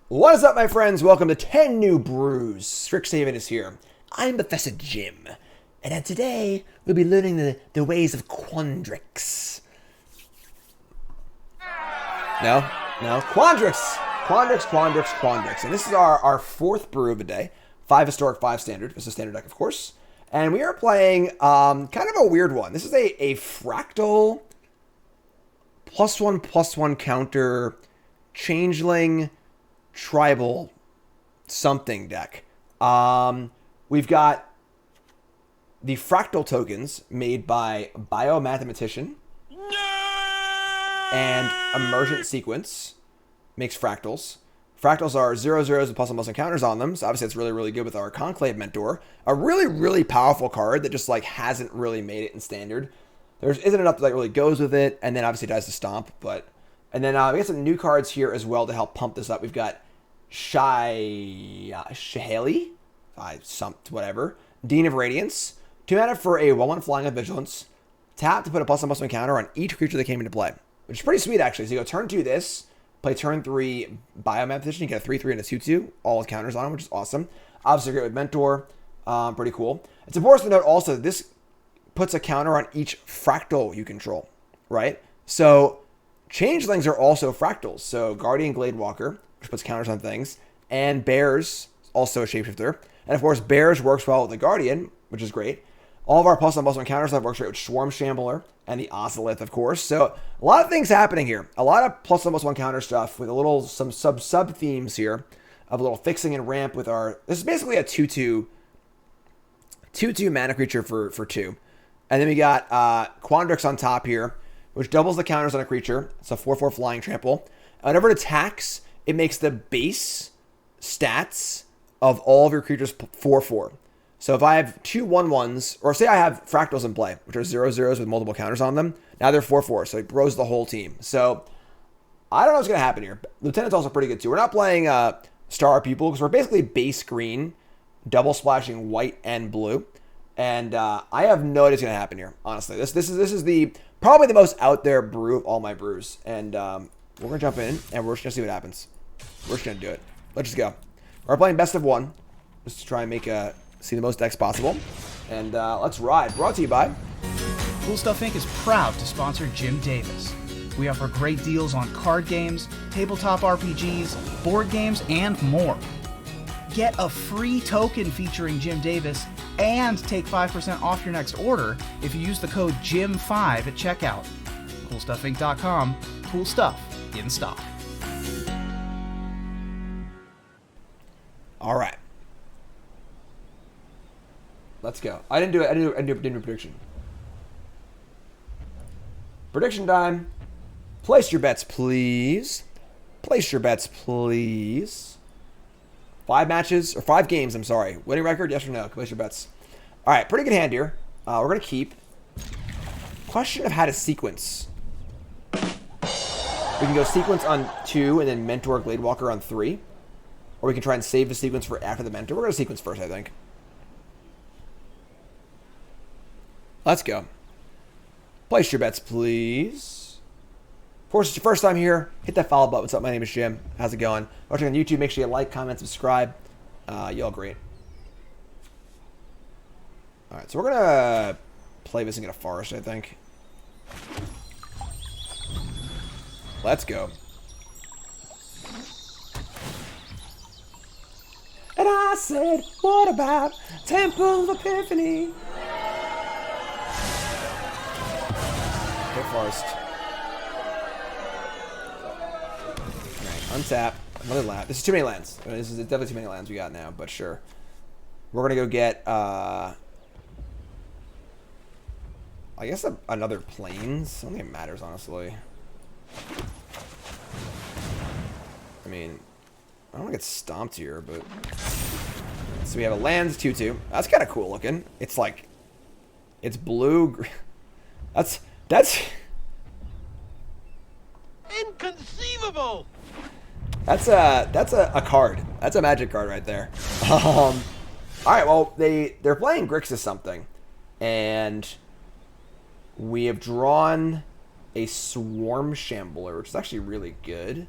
What is up, my friends? Welcome to 10 New Brews. Strixhaven is here. I'm Professor Jim. And today, we'll be learning the ways of Quandrix. No? Quandrix! Quandrix. And this is our fourth brew of the day. 5 historic, 5 standard. This is a standard deck, of course. And we are playing kind of a weird one. This is a fractal +1/+1 counter changeling tribal something deck. We've got the fractal tokens made by Biomathematician and Emergent Sequence makes fractals. Fractals are 0/0s with +1/+1 counters on them, so obviously it's really, really good with our Conclave Mentor. A really, really powerful card that just like hasn't really made it in standard. There isn't enough that really goes with it, and then obviously it dies to Stomp. And then we got some new cards here as well to help pump this up. We've got Shahali, whatever. Dean of Radiance. 2 mana for a 1/1 flying with Vigilance. Tap to put a +1/+1 counter on each creature that came into play, which is pretty sweet actually. So you go turn 2 this, play turn 3 Biomathematician. You get a 3/3 and a 2/2, all with counters on them, which is awesome. Obviously great with Mentor. Pretty cool. It's important to note also that this puts a counter on each fractal you control, right? So changelings are also fractals. So Guardian Gladewalker, which puts counters on things, and Bears, also a shapeshifter. And of course, Bears works well with the Guardian, which is great. All of our +1/+1 counters that works great with Swarm Shambler and the Ozolith, of course. So a lot of things happening here. A lot of +1/+1 counter stuff with a little some sub themes here of a little fixing and ramp with our. This is basically a 2/2 mana creature for 2. And then we got Quandrix on top here, which doubles the counters on a creature. It's a 4/4 flying trample. Whenever it attacks, it makes the base stats of all of your creatures 4/4. So if I have 2 1/1s, or say I have fractals in play, which are 0/0s with multiple counters on them, now they're 4/4, so it bros the whole team. So I don't know what's going to happen here. Lieutenant's also pretty good too. We're not playing Star People because we're basically base green, double splashing white and blue. And I have no idea what's going to happen here, honestly. This is the probably the most out there brew of all my brews. And we're going to jump in, and we're just going to see what happens. We're just going to do it. Let's just go. We're playing best of 1, just to try and see the most decks possible. And let's ride. Brought to you by Cool Stuff Inc. is proud to sponsor Jim Davis. We offer great deals on card games, tabletop RPGs, board games, and more. Get a free token featuring Jim Davis and take 5% off your next order if you use the code JIM5 at checkout. CoolStuffInc.com. Cool stuff in stock. All right. Let's go. I didn't do it. I didn't do a prediction. Prediction time. Place your bets, please. Place your bets, please. 5 matches, or 5 games, I'm sorry. Winning record, yes or no? Place your bets. All right, pretty good hand here. We're going to keep. Question of how to sequence. We can go sequence on 2 and then Mentor Gladewalker on 3. Or we can try and save the sequence for after the Mentor. We're going to sequence first, I think. Let's go. Place your bets, please. Of course, it's your first time here. Hit that follow button. What's up? My name is Jim. How's it going? Watching on YouTube, make sure you like, comment, subscribe. Y'all great. All right, so we're going to play this and get a forest, I think. Let's go. And I said, what about Temple of Epiphany? Okay, forest. Untap. Another land. This is too many lands. I mean, this is definitely too many lands we got now, but sure. We're going to go get, I guess another plains. I don't think it matters, honestly. I mean, I don't want to get stomped here, but... So we have a lands 2/2. That's kind of cool looking. It's like... It's blue... That's... Inconceivable! That's a card. That's a magic card right there. All right, well, they're playing Grixis something. And we have drawn a Swarm Shambler, which is actually really good.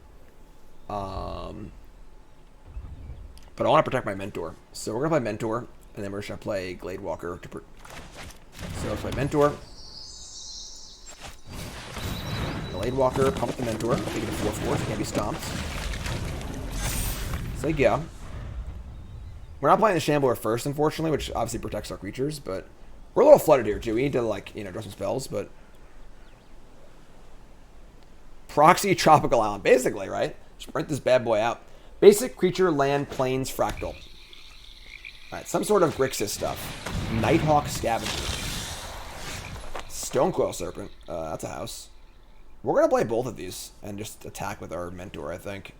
But I want to protect my Mentor. So we're going to play Mentor, and then we're just going to play Glade Walker. So let's play Mentor. Glade Walker, pump the Mentor. Take it to 4/4, so it can't be stomped. So yeah. We're not playing the Shambler first, unfortunately, which obviously protects our creatures, but we're a little flooded here, too. We need to, like, you know, draw some spells, but... Proxy Tropical Island, basically, right? Just print this bad boy out. Basic creature, land, plains, fractal. Alright, some sort of Grixis stuff. Nighthawk Scavenger. Stonecoil Serpent. That's a house. We're going to play both of these and just attack with our Mentor, I think.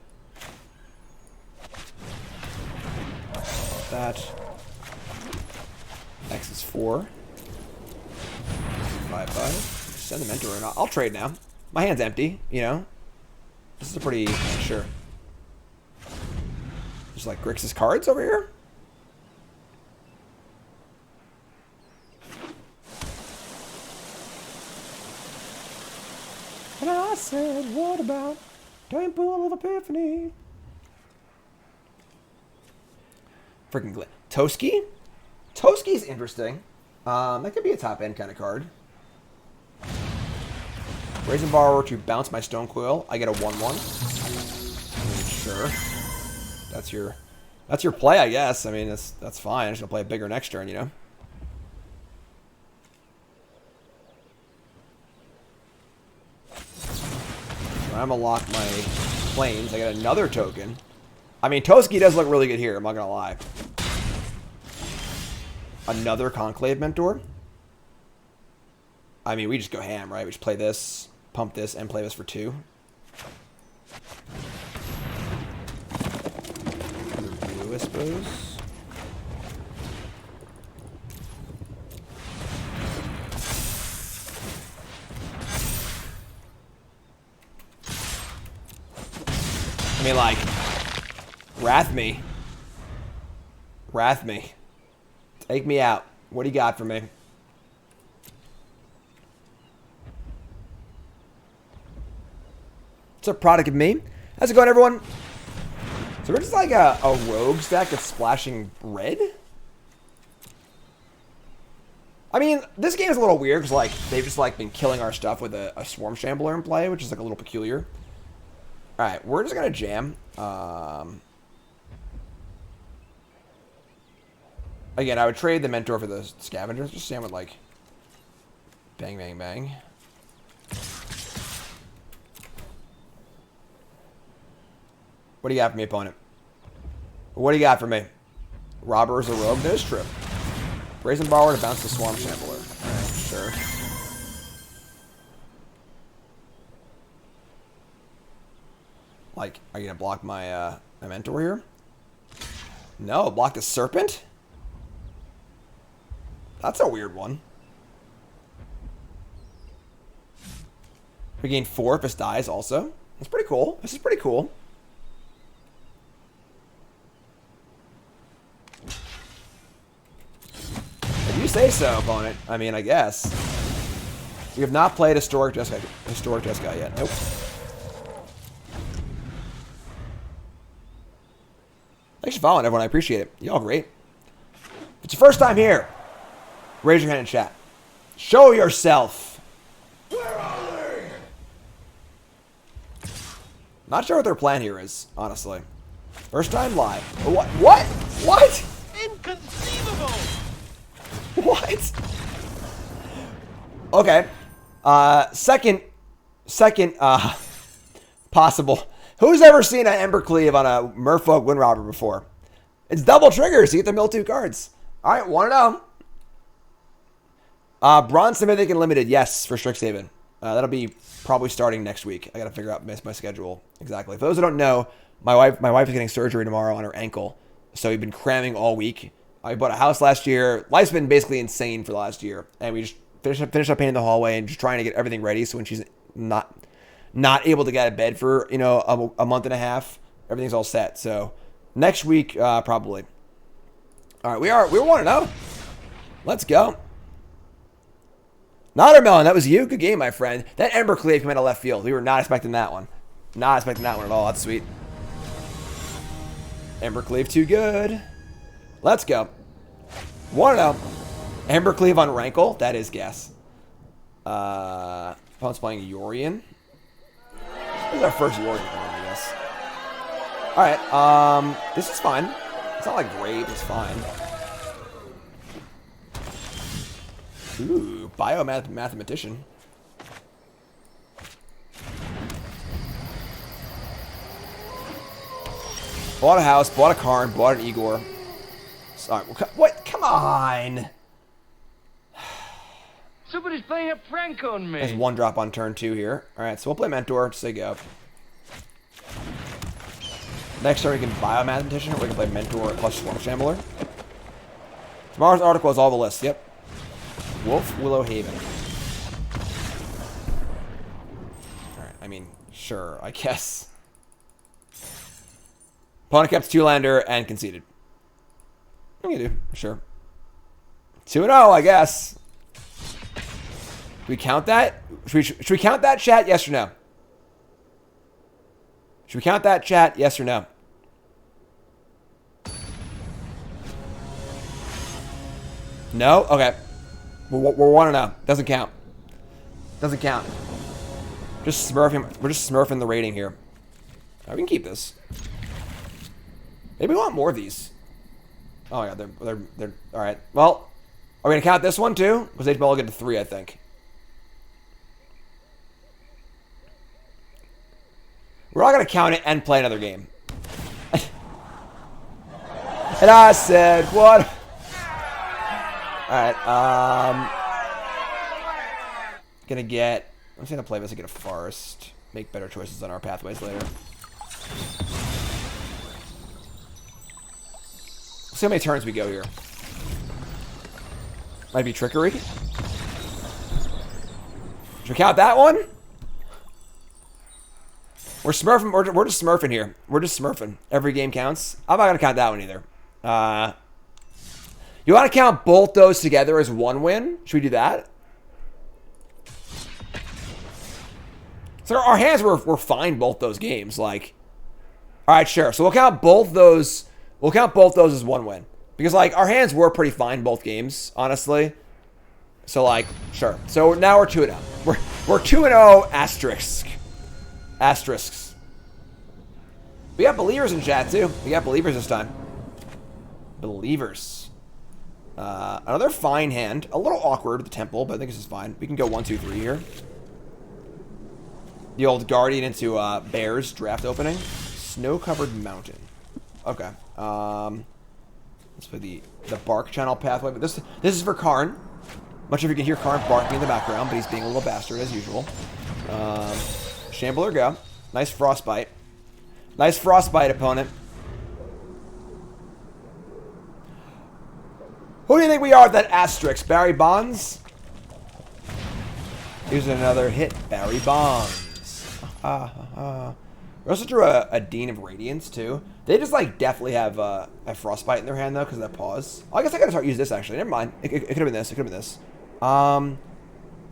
That. X is 4. 5/5. Send the Mentor in. I'll trade now. My hand's empty, you know. This is a pretty sure. There's like Grixis cards over here. And I said, what about Temple of Epiphany? Freaking Glit. Toski? Toski's interesting. That could be a top end kind of card. Brazen Borrower to bounce my Stonecoil. I get a 1/1. Sure. That's your play, I guess. I mean, that's fine. I'm just gonna play it bigger next turn, you know. So I'm gonna lock my planes. I got another token. I mean, Toski does look really good here. I'm not gonna lie. Another Conclave Mentor. I mean, we just go ham, right? We just play this, pump this, and play this for 2. Blue, I suppose. I mean, like, Wrath me. Wrath me. Take me out. What do you got for me? It's a product of me. How's it going, everyone? So we're just like a rogue stack that's splashing red? I mean, this game is a little weird because like they've just like been killing our stuff with a Swarm Shambler in play, which is like a little peculiar. Alright, we're just gonna jam. Again, I would trade the Mentor for the Scavengers. Just jam with like bang, bang, bang. What do you got for me, opponent? What do you got for me? Robber is a rogue. That is true. Brazen Borrower to bounce the Swarm Shambler. Alright, sure. Like, are you gonna block my my Mentor here? No, block the Serpent? That's a weird one. We gain 4 if this dies also. That's pretty cool. This is pretty cool. If you say so, opponent. I mean, I guess. We have not played Historic Jeskai yet. Nope. Thanks for following, everyone. I appreciate it. Y'all great. If it's your first time here, raise your hand in chat. Show yourself. Where are they? Not sure what their plan here is, honestly. First time live. What? What? What? Inconceivable! What? Okay. Second, possible. Who's ever seen an Embercleave on a Merfolk Windrobber before? It's double triggers. You get to mill 2 cards. All right, 1-0. Bronze Mythic and Limited, yes, for Strixhaven. That'll be probably starting next week. I got to figure out my schedule exactly. For those who don't know, my wife is getting surgery tomorrow on her ankle, so we've been cramming all week. I bought a house last year. Life's been basically insane for the last year, and we just finished up painting the hallway and just trying to get everything ready. So when she's not able to get out of bed for a month and a half, everything's all set. So next week probably. All right, we're 1-0. Let's go. Nottermelon, that was you. Good game, my friend. That Embercleave came out of left field. We were not expecting that one. Not expecting that one at all. That's sweet. Embercleave too good. Let's go. 1-0. Embercleave on Rankle. That is gas. Opponent's playing Yorion. This is our first Yorion round, I guess. Alright, this is fine. It's not like great, it's fine. Ooh, mathematician. Bought a house, bought a Karn, bought an Igor. Sorry, what? Come on! Somebody's playing a prank on me. There's 1 drop on turn 2 here. Alright, so we'll play Mentor, just say go. Next turn we can Biomathematician, or we can play Mentor plus Swarm Shambler. Tomorrow's article is all the list, yep. Wolf Willow Haven. Alright, I mean, sure, I guess. Opponent kept 2-lander and conceded. What can you do? Sure. 2-0, I guess. Do we count that? Should we count that, chat? Yes or no? Should we count that, chat? Yes or no? No? Okay. We're 1-0. Doesn't count. Doesn't count. Just smurfing. We're just smurfing the rating here. Right, we can keep this. Maybe we want more of these. Oh my god, they're all right. Well, are we gonna count this one too? Because they all get to 3, I think. We're all gonna count it and play another game. And I said, what? All right. Gonna get. I'm just gonna play this and get a forest. Make better choices on our pathways later. See how many turns we go here. Might be trickery. Should we count that one? We're smurfing. We're just smurfing here. We're just smurfing. Every game counts. I'm not gonna count that one either. You want to count both those together as 1 win? Should we do that? So our hands were fine both those games. Like, all right, sure. So we'll count both those. We'll count both those as 1 win. Because, like, our hands were pretty fine both games, honestly. So, like, sure. So now we're 2-0. We're 2-0 asterisk. Asterisks. We got believers in chat, too. We got believers this time. Believers. Another fine hand. A little awkward with the temple, but I think this is fine. We can go 1, 2, 3 here. The old Guardian into Bears draft opening. Snow-covered mountain. Okay. Let's put the bark channel pathway. But this is for Karn. Much of you can hear Karn barking in the background, but he's being a little bastard as usual. Shambler go. Nice frostbite. Nice frostbite, opponent. Who do you think we are with that asterisk? Barry Bonds? Here's another hit. Barry Bonds. We also drew a Dean of Radiance, too. They just, like, definitely have a Frostbite in their hand, though, because of that pause. Oh, I guess I gotta start using this, actually. Never mind. It could have been this. It could have been this.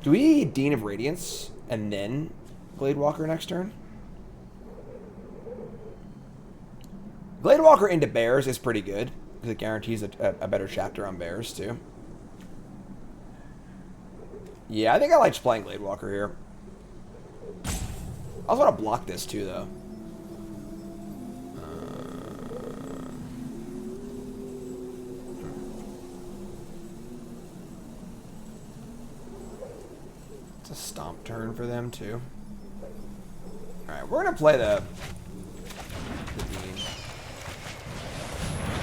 Do we Dean of Radiance and then Gladewalker next turn? Gladewalker into Bears is pretty good, because it guarantees a better chapter on Bears, too. Yeah, I think I like just playing Gladewalker here. I also want to block this too, though. It's a stomp turn for them too. All right, we're gonna play the Dean.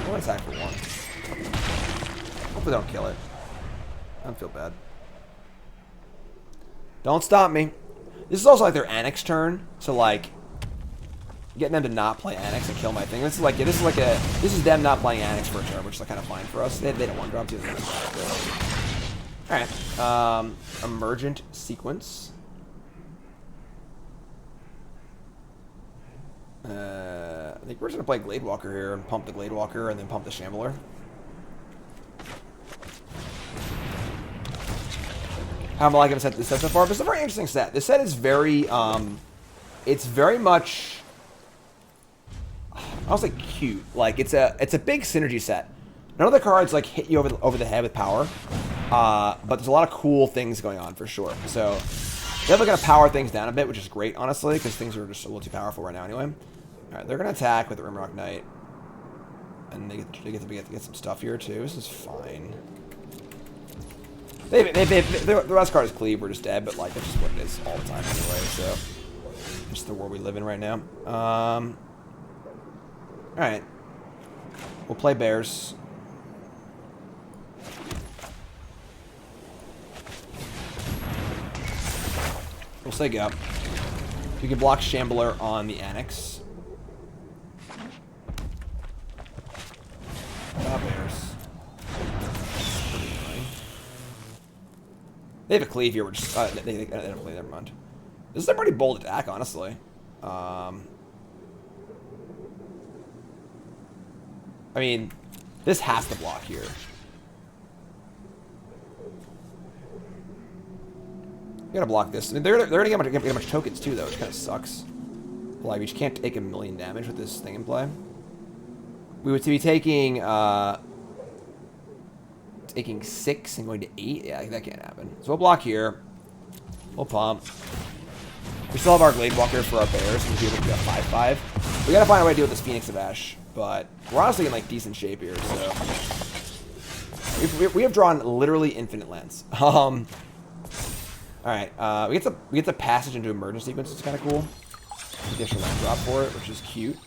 We'll attack for 1. Hopefully, they don't kill it. I don't feel bad. Don't stop me. This is also like their Annex turn, so like getting them to not play Annex and kill my thing. This is them not playing Annex for a turn, which is kind of fine for us. They don't want to drop 2. All right, Emergent Sequence. I think we're just gonna play Gladewalker here and pump the Gladewalker and then pump the Shambler. How am I liking this set so far? But it's a very interesting set. This set is very, it's very much, honestly cute. Like it's a big synergy set. None of the cards like hit you over the head with power, but there's a lot of cool things going on for sure. So they're going to power things down a bit, which is great, honestly, because things are just a little too powerful right now anyway. All right, they're going to attack with the Rimrock Knight, and they get to get some stuff here too. This is fine. The rest card is Cleave. We're just dead, but like that's just what it is all the time anyway. So it's the world we live in right now. All right, we'll play Bears. We'll say go. We can block Shambler on the Annex. Bears. Pretty annoying. They have a Cleave here, which they don't play. Never mind. This is a pretty bold attack, honestly. I mean, this has to block here. You gotta block this. I mean, they're gonna get much tokens too, though, which kind of sucks. Like, we just can't take 1,000,000 damage with this thing in play. We would be taking 6 and going to 8. Yeah, that can't happen. So we'll block here. We'll pump. We still have our Glade Walker for our Bears, and we'll be able to do a 5/5. We gotta find a way to deal with this Phoenix of Ash, but we're honestly in like decent shape here. So we have drawn literally infinite lands. All right, we get the passage into emergence sequence. It's kind of cool. Additional land drop for it, which is cute.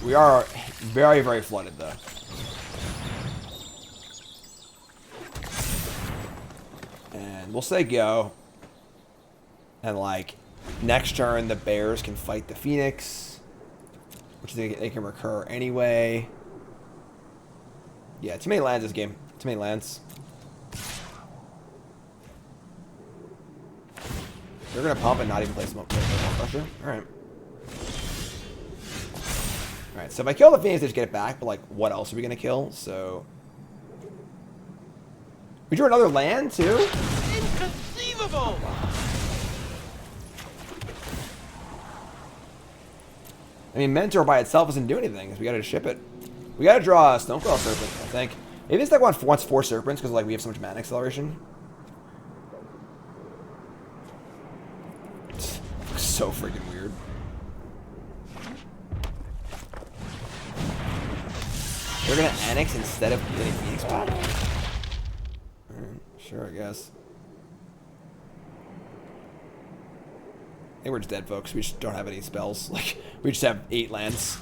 We are very, very flooded though. And we'll say go. And like next turn, the Bears can fight the Phoenix, which they can recur anyway. Yeah, too many lands this game. Too many lands. They're gonna pump and not even play smoke pressure. Alright. Alright, so if I kill the Phoenix, they just get it back, but like what else are we gonna kill? So we drew another land too? Inconceivable! I mean, Mentor by itself doesn't do anything, because we gotta ship it. We gotta draw a Stoneclaw Serpent, I think. Maybe this deck wants 4 Serpents, because like we have so much mana acceleration. So freaking weird. They're gonna Annex instead of getting Phoenix back? Alright, sure, I guess. I think we're just dead, folks. We just don't have any spells. Like, we just have 8 lands.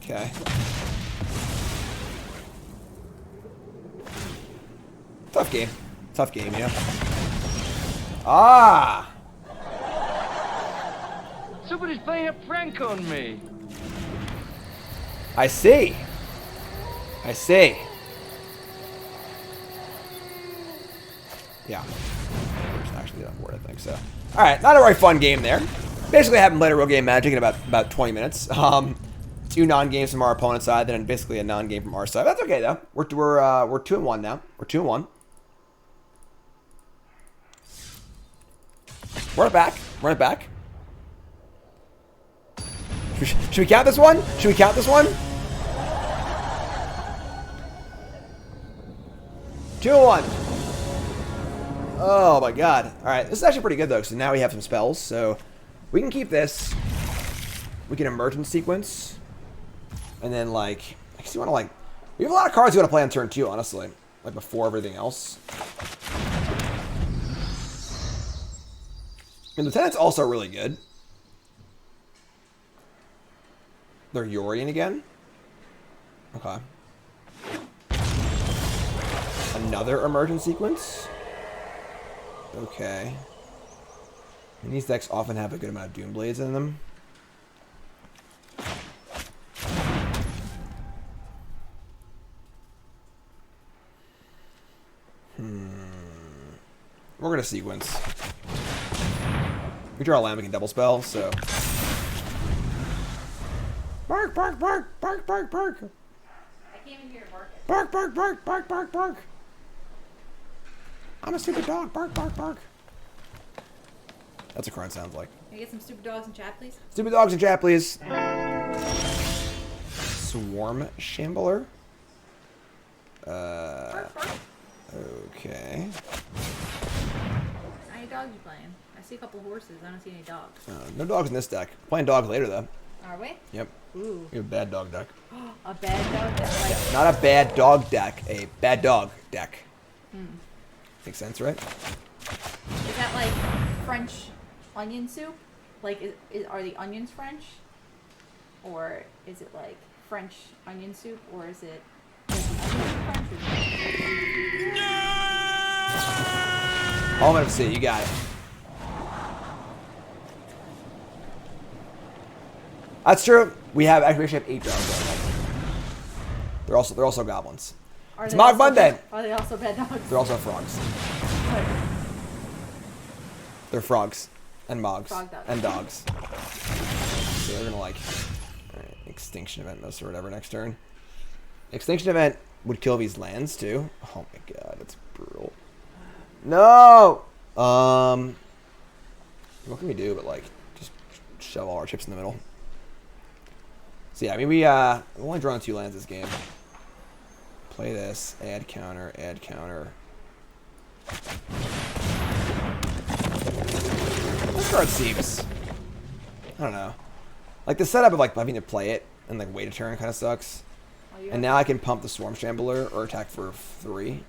Okay. Tough game. Tough game, yeah. Ah! Somebody's playing a prank on me. I see. I see. Yeah. There's actually on board, I think so. Alright, not a very fun game there. Basically, I haven't played a real game Magic in about 20 minutes. 2 non-games from our opponent's side, then basically a non-game from our side. That's okay though. We're 2-1 now. We're 2-1. Run it back. Run it back. Should we count this one? Should we count this one? 2-1. Oh my god. Alright, this is actually pretty good though, so now we have some spells, so we can keep this. We can emergence sequence. And then like, I guess you wanna like, we have a lot of cards you wanna play on turn 2, honestly. Like before everything else. And Lieutenant's also really good. They're Yorian again. Okay. Another emergence sequence. Okay. And these decks often have a good amount of Doom Blades in them. We're gonna sequence. We draw a land, we can double spell, so. Bark, bark, bark, bark, bark, bark. I came in here to bark it. Bark, bark, bark, bark, bark, bark. I'm a stupid dog. Bark, bark, bark. That's what Karn sounds like. Can I get some stupid dogs in chat, please? Stupid dogs in chat, please. Swarm Shambler. Okay. How many dogs you playing? I see a couple horses. I don't see any dogs. No dogs in this deck. Playing dogs later, though. Are we? Yep. Ooh. We have a bad dog deck. A bad dog that's like... Not a bad dog deck. A bad dog deck. Makes sense, right? Is that like French onion soup? Like, are the onions French? Or is it like French onion soup? Or is it... Is the onion French or All I'm gonna see. You got it. That's true. We actually have 8 dogs. They're also goblins. It's Mog Monday. Are they also bad dogs? They're also frogs. They're frogs and mogs Frog dogs. and dogs. So they're gonna like extinction event this or whatever next turn. Extinction event would kill these lands too. Oh my god, that's brutal. No. What can we do but like just shove all our chips in the middle? So yeah, I mean we've only drawn 2 lands this game. Play this, add counter, add counter. This card seems, I don't know, like the setup of like having to play it and like wait a turn kind of sucks. And now I can pump the Swarm Shambler or attack for 3.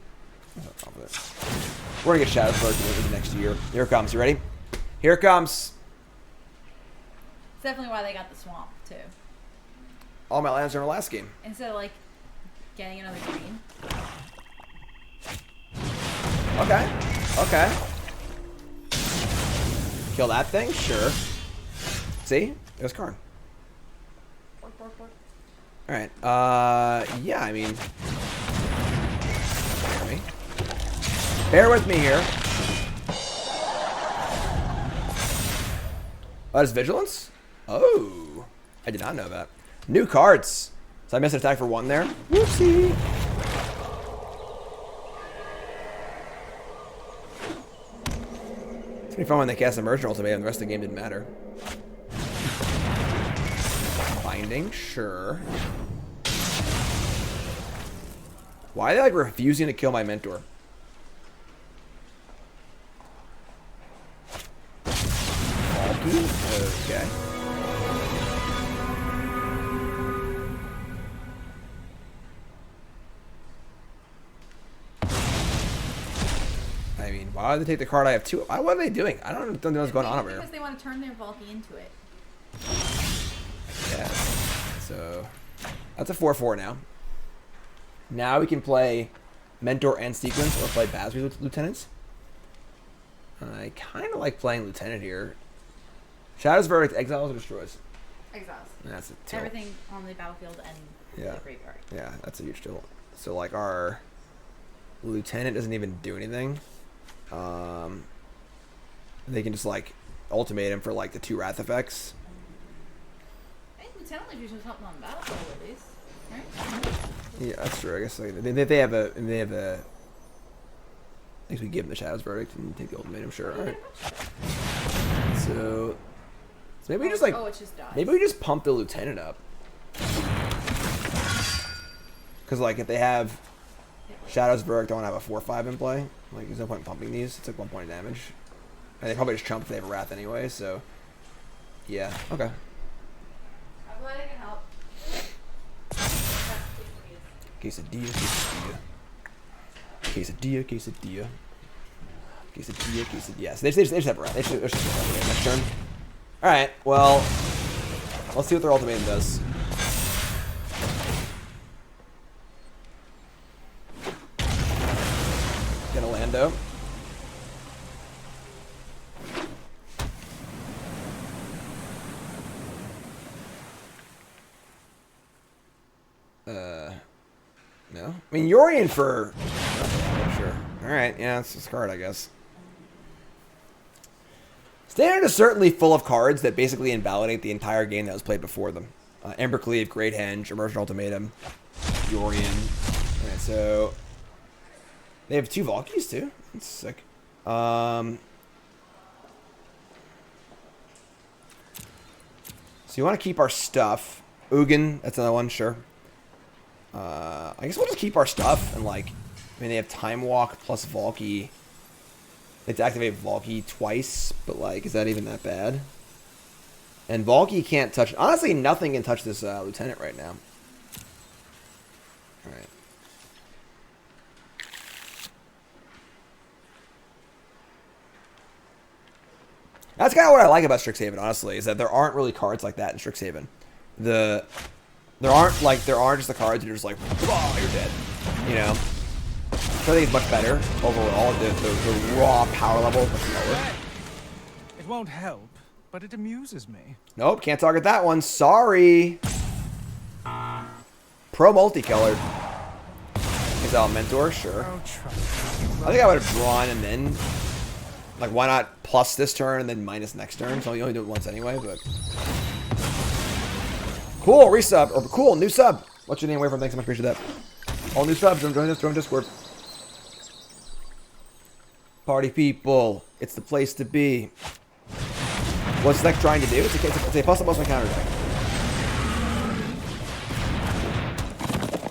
We're gonna get Shadows Verdict next year. Here it comes. You ready? Here it comes. It's definitely why they got the swamp, too. All my lands are in the last game. Instead of, like, getting another green. Okay. Okay. Kill that thing? Sure. See? There's Karn. Alright. Yeah, I mean... Bear with me here. Oh, that's Vigilance? Oh. I did not know that. New cards. So I missed an attack for 1 there. Whoopsie. It's gonna be fun when they cast Emergent Ultimatum and the rest of the game didn't matter. Binding, sure. Why are they like refusing to kill my mentor? Okay. I mean, why would they take the card I have 2? What are they doing? I don't know what's going on over here. Because they want to turn their Valky into it. Yeah. So that's a 4/4 now. Now we can play Mentor and Sequence or play Basri Lieutenants. I kind of like playing Lieutenant here. Shadow's Verdict, exiles or destroys? Exiles. That's a tilt. Everything on the battlefield and Yeah. the graveyard. Yeah, that's a huge deal. So like our Lieutenant doesn't even do anything. They can just like ultimate him for like the 2 Wrath effects. I think Lieutenant Leader's just helping on the battlefield at least, right? Yeah, that's true. I guess like, they have a. I guess we give them the Shadow's Verdict and take the ultimatum. Sure. All right. So maybe we just like. Oh, it's just dies. Maybe we just pump the Lieutenant up. Because like if they have Shadow's Verdict, don't have a 4/5 in play. Like there's no point in pumping these. It's like 1 point of damage. And they probably just chump if they have a Wrath anyway. So yeah. Okay. I'm glad I can help. Quesadilla, quesadilla. Quesadilla, quesadilla. Quesadilla, quesadilla. Yes, they just have a Wrath. They should have next turn. Alright, well, let's see what their ultimatum does. Get a Lando. No? I mean, Yorian for... Oh, sure. Alright, yeah, it's this card, I guess. Standard is certainly full of cards that basically invalidate the entire game that was played before them. Embercleave, Great Henge, Emergent Ultimatum, Yorian. Alright, so... They have 2 Valkyries, too. That's sick. So you want to keep our stuff. Ugin, that's another one, sure. I guess we'll just keep our stuff and like, I mean they have Time Walk plus Valky. They have to activate Valky twice, but like, is that even that bad? And Valky can't touch, honestly nothing can touch this Lieutenant right now. Alright. That's kind of what I like about Strixhaven, honestly, is that there aren't really cards like that in Strixhaven. There aren't just the cards you're just like, oh, you're dead. You know? So I think it's much better overall. The raw power level is much lower. It won't help, but it amuses me. Nope, can't target that one. Sorry. Pro multicolored. Is Elementor? Sure. Oh, try. I think I would have drawn and then, like, why not plus this turn and then minus next turn? So you only do it once anyway, but. Cool, resub, or cool, new sub. What's your name? Wait from, thanks so much, appreciate that. All new subs, join us, join Discord. Party people, it's the place to be. What's Deck trying to do? It's a plus my counter deck.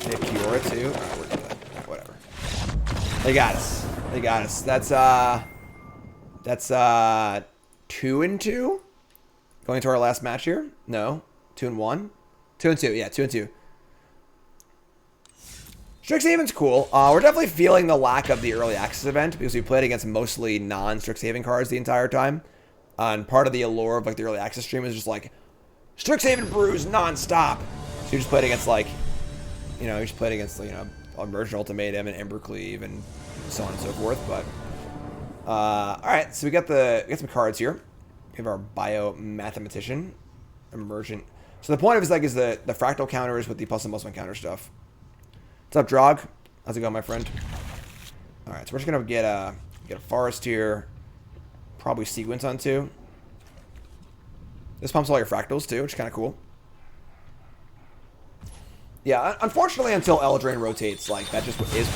They have Kiora too. Alright, we're good. Alright, whatever. They got us. They got us. That's 2-2. Going to our last match here? No. 2-1. 2-2. Yeah, 2-2. Strixhaven's cool. We're definitely feeling the lack of the early access event because we played against mostly non-Strixhaven cards the entire time. And part of the allure of like the early access stream is just like Strixhaven Brews non-stop. So you just played against like, you know, you just played against, you know, Immersion Ultimatum and Embercleave and so on and so forth. But all right, so we got some cards here. We have our Biomathematician, Emergent. So the point of this deck is the fractal counters with the +1/+1 counter stuff. What's up, Drog? How's it going, my friend? All right, so we're just gonna get a forest here. Probably sequence on 2. This pumps all your fractals too, which is kind of cool. Yeah, unfortunately, until Eldraine rotates, like that just is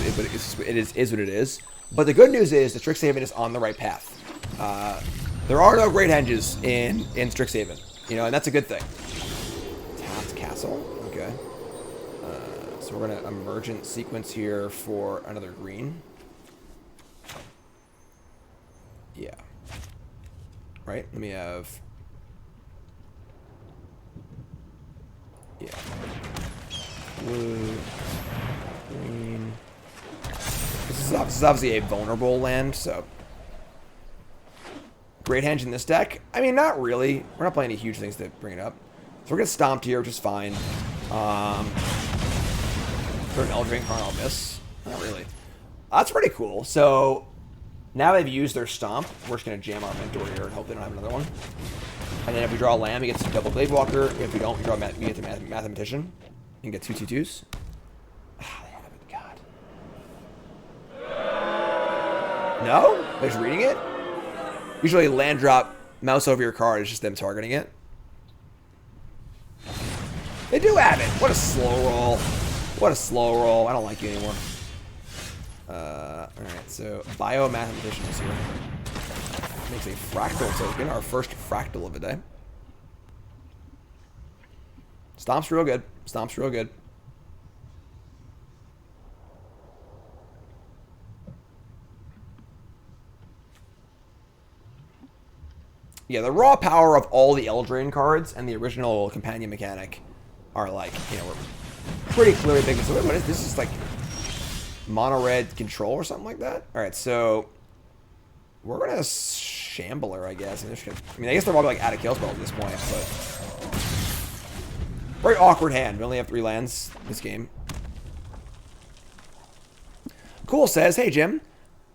what it is. But the good news is the Strixhaven is on the right path. There are no great henges in Strixhaven, you know, and that's a good thing. Tapped Castle, okay. So we're gonna emergent sequence here for another green. Yeah. Right? Let me have. Yeah. Blue. Green. This is obviously a vulnerable land, so. Great henge in this deck? I mean, not really. We're not playing any huge things to bring it up. So we're gonna stomped here, which is fine. For an Eldraine card, I'll miss. Not really. That's pretty cool. So now they've used their stomp. We're just gonna jam our mentor here and hope they don't have another one. And then if we draw a land, we get some double Gladewalker. If we don't, we get the Mathematician. You can get 2/2/2s. Ah, they have it. God. No? They're just reading it? Usually land drop, mouse over your card, it's just them targeting it. They do have it. What a slow roll. What a slow roll. I don't like you anymore. Alright, so Biomathematician is here. Makes a fractal token, our first fractal of the day. Stomp's real good. Stomp's real good. Yeah, the raw power of all the Eldraine cards and the original companion mechanic are like, you know, we're pretty clearly big. So what is this? Is like mono red control or something like that? Alright, so we're gonna Shambler, I guess. I mean, I guess they're probably like out of kill spell at this point, but very awkward hand. We only have 3 lands this game. Cool says, hey Jim,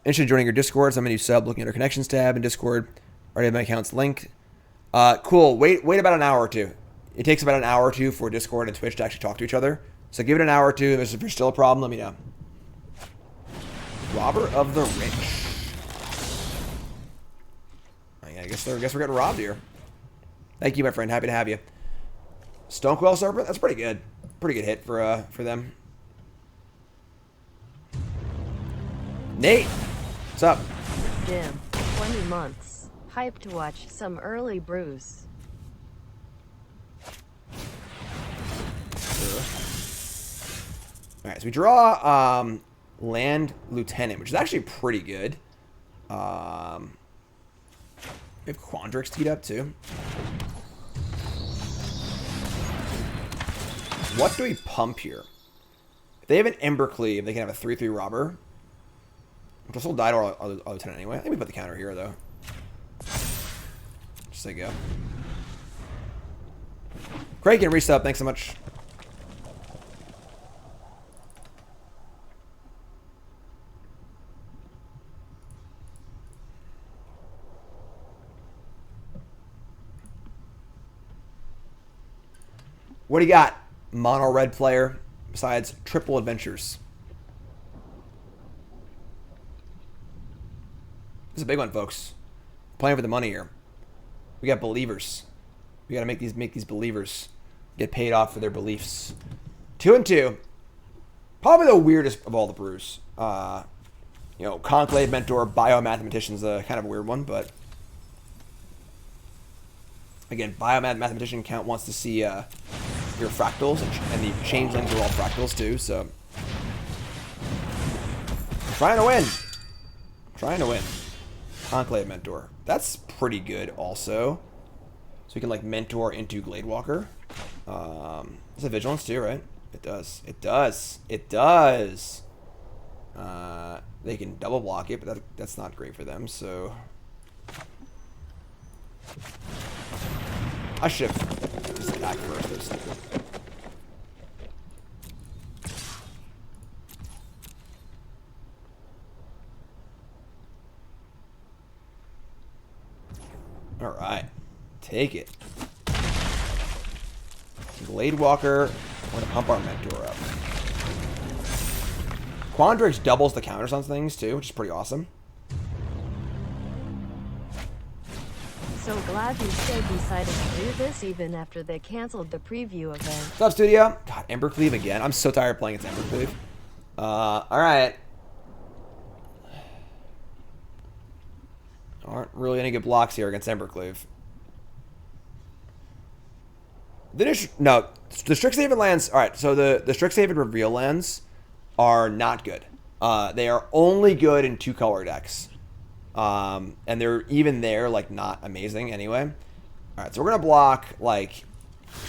interested in joining your Discord? So I'm a new sub, looking at our connections tab in Discord. Already have my accounts linked. Cool. Wait about an hour or 2. It takes about an hour or 2 for Discord and Twitch to actually talk to each other. So give it an hour or 2. If there's still a problem, let me know. Robber of the Rich. I guess we're getting robbed here. Thank you, my friend. Happy to have you. Stonequill Serpent. That's pretty good. Pretty good hit for them. Nate, what's up? Jim, 20 months. Hype to watch some early Brews. Alright, so we draw Land Lieutenant, which is actually pretty good. We have Quandrix teed up too. What do we pump here? If they have an Embercleave, they can have a 3/3 robber. Which will still die to our lieutenant anyway. I think we put the counter here though. Just so go. Craig can resub, thanks so much. What do you got, mono red player, besides triple adventures? This is a big one, folks. Playing for the money here. We got believers. We got to make these believers get paid off for their beliefs. 2 and 2. Probably the weirdest of all the brews. You know, Conclave Mentor, Biomathematician's a kind of a weird one, but again, Biomathematician count wants to see your fractals, and the changelings are all fractals too, so trying to win. Trying to win. Conclave Mentor. That's pretty good also. So we can like mentor into Gladewalker. It's a vigilance too, right? It does. It does. It does. They can double block it, but that's not great for them, so I should have just attacked first. Alright. Take it. Gladewalker. We're going to pump our Mentor up. Quandrix doubles the counters on things too, which is pretty awesome. So glad you still decided to do this even after they canceled the preview event. What's up, studio? God, Embercleave again. I'm so tired of playing against Embercleave. Alright. Aren't really any good blocks here against Embercleave. The Strixhaven lands... Alright, so the Strixhaven reveal lands are not good. They are only good in 2-color decks. And they're even there, like, not amazing anyway. Alright, so we're going to block, like,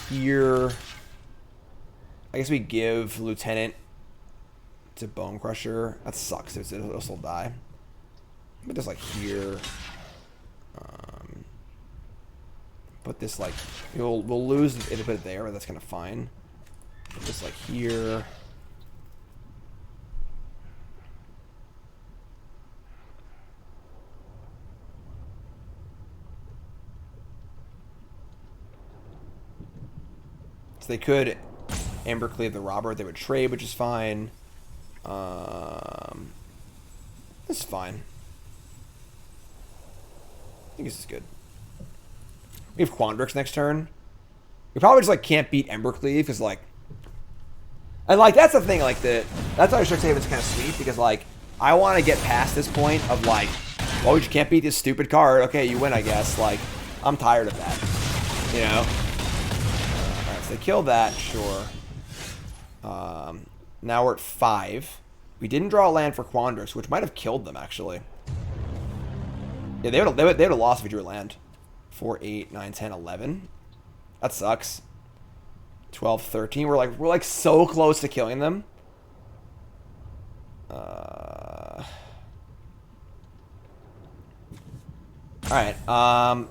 here. I guess we give Lieutenant to Bone Crusher. That sucks. It'll still die. But just, like, here. Put this, like, we'll lose if we put it there, but that's kind of fine. Put this, like, here. So they could Embercleave the Robber. They would trade, which is fine. This is fine. I think this is good. We have Quandrix next turn. We probably just like can't beat Embercleave because like, and like that's the thing. Like that's why Strixhaven's kind of sweet because like I want to get past this point of like, well, we just can't beat this stupid card. Okay, you win, I guess. Like I'm tired of that. You know. All right, so they kill that. Sure. Now we're at 5. We didn't draw a land for Quandrix, which might have killed them actually. Yeah, they would have lost if we drew a land. 4, 8, 9, 10, 11. That sucks. 12, 13. We're like so close to killing them. Alright.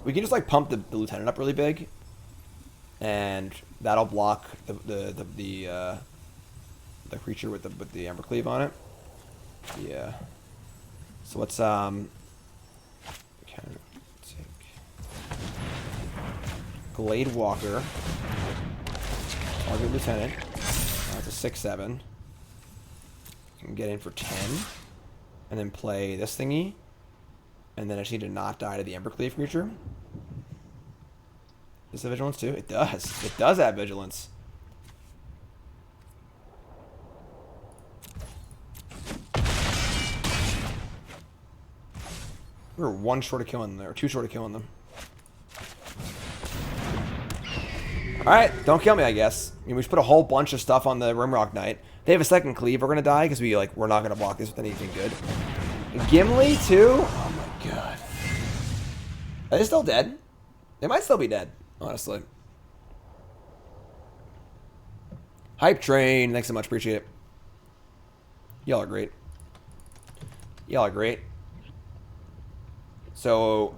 We can just like pump the lieutenant up really big. And that'll block the creature with the Embercleave on it. Yeah. So let's Gladewalker. Target Lieutenant. That's a 6/7. You can get in for 10. And then play this thingy. And then I just need to not die to the Embercleave creature. Does the vigilance too? It does. It does have vigilance. We're 1 short of killing them, or 2 short of killing them. Alright, don't kill me, I guess. I mean, we just put a whole bunch of stuff on the Rimrock Knight. They have a second cleave. We're gonna die because we're not gonna block this with anything good. Gimli too. Oh my god. Are they still dead? They might still be dead, honestly. Hype train. Thanks so much. Appreciate it. Y'all are great. Y'all are great. So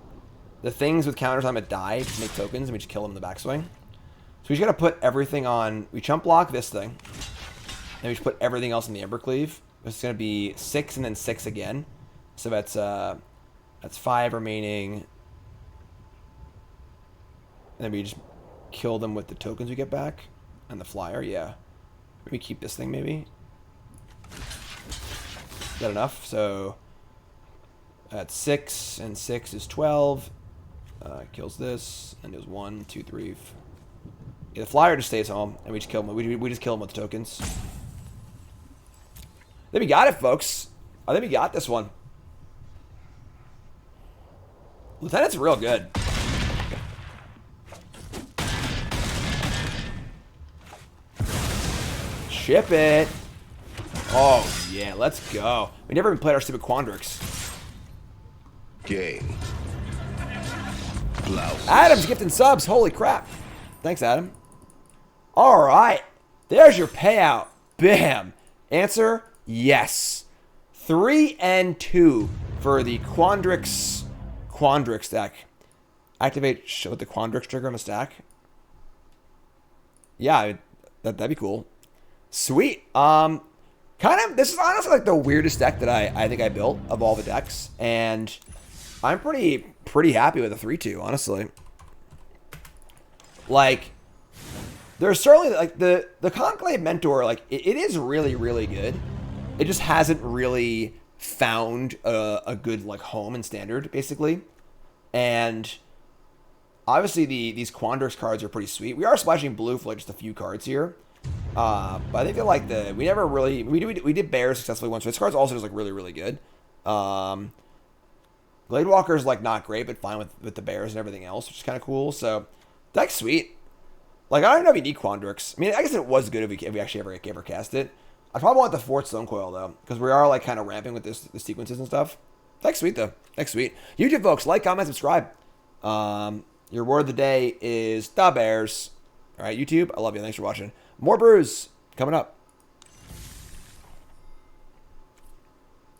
the things with counters on them die make tokens, and we just kill them in the backswing. So we just gotta put everything on. We chump block this thing, and we just put everything else in the Ember Cleave. It's gonna be 6 and then 6 again. So that's 5 remaining, and then we just kill them with the tokens we get back and the flyer. Yeah, maybe keep this thing. Maybe is that enough? So that's 6 and 6 is 12. Kills this, and there's 1, 2, 3. Yeah, the flyer just stays home, and we just kill him. We just kill him with the tokens. I think we got it, folks. I think we got this one. Lieutenant's real good. Ship it. Oh, yeah, let's go. We never even played our stupid Quandrix. Game. Blouse. Adam's gifting subs. Holy crap. Thanks, Adam. All right. There's your payout. Bam. Answer, yes. 3 and 2 for the Quandrix deck. Activate with the Quandrix trigger on the stack. Yeah, that'd be cool. Sweet. This is honestly like the weirdest deck that I think I built of all the decks, and I'm pretty happy with the 3-2, honestly. Like, there's certainly like the Conclave Mentor, like it is really, really good. It just hasn't really found a good like home in Standard, basically. And obviously these Quandrix cards are pretty sweet. We are splashing blue for like just a few cards here. But I think that like we did Bears successfully once. So this card's also just like really, really good. Gladewalker's like not great, but fine with the Bears and everything else, which is kind of cool. So deck's sweet. Like, I don't even know if we need Quandrix. I mean, I guess it was good if we actually ever cast it. I probably want the 4th Stone Coil, though, because we are, like, kind of ramping with the sequences and stuff. Deck's sweet, though. Deck's sweet. YouTube, folks, like, comment, subscribe. Your word of the day is the Bears. All right, YouTube, I love you. Thanks for watching. More brews coming up.